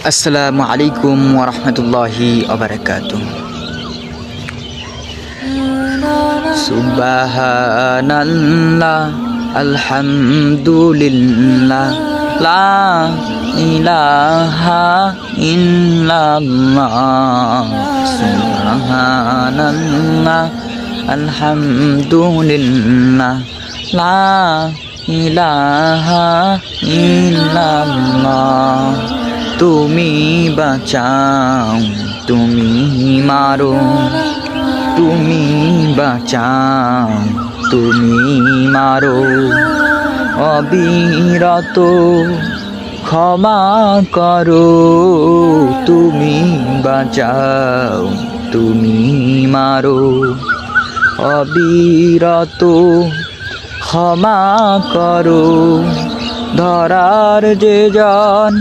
আসসালামু আলাইকুম ওয়া রাহমাতুল্লাহি ওয়া বারাকাতুহু। সুবহানাল্লাহ আলহামদুলিল্লাহ লা ইলাহা ইল্লাল্লাহ। সুবহানাল্লাহ আলহামদুলিল্লাহ লা ইলাহা ইল্লাল্লাহ। তুমি বাঁচাও, তুমি মারো, তুমি বাঁচাও, তুমি মারো, অবিরত ক্ষমা করো। তুমি বাঁচাও, তুমি মারো, অবিরত ক্ষমা করো। ধরার যে জন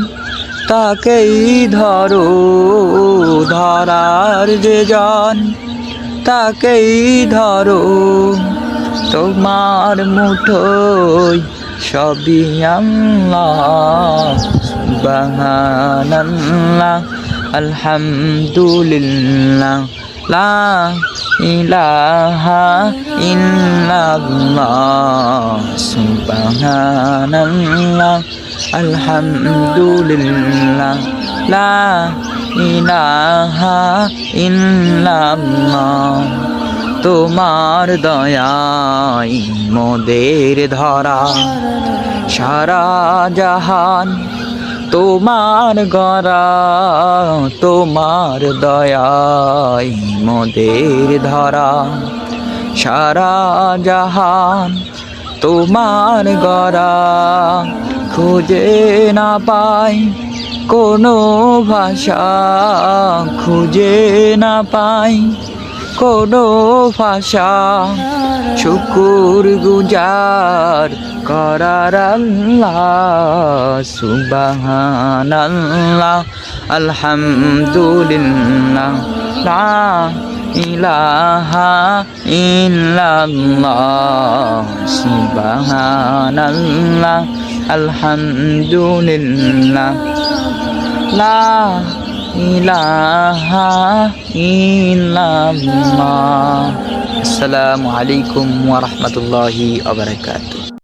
তাকেই ধরো, ধরার যে জন তাকেই ধরো। তোমার মুঠোয় সবই আল্লাহ। সুবহানাল্লাহ আলহামদুলিল্লাহ লা ইলাহা ইল্লাল্লাহ। সুবহানাল্লাহ আলহামদুলিল্লাহ লা ইলাহা ইল্লাল্লাহ। তোমার দয়ায় মোদের ধরা সারা জাহান তোমার গড়া। তোমার দয়ায় মোদের ধরা সারা জাহান তোমার গড়া। খুঁজে না পাই কোনো ভাষা, খুঁজে না পাই কোনো ভাষা। শুকুর গুজার করার আল্লাহ। সুবহানাল্লাহ আলহামদুলিল্লাহ লা ইলাহা ইল্লাল্লাহ। সুবহানাল্লাহ আলহামদুলিল্লাহ লা ইলাহা ইল্লাল্লাহ। আসসালামু আলাইকুম ওয়া রাহমাতুল্লাহি ওয়া বারাকাতুহু।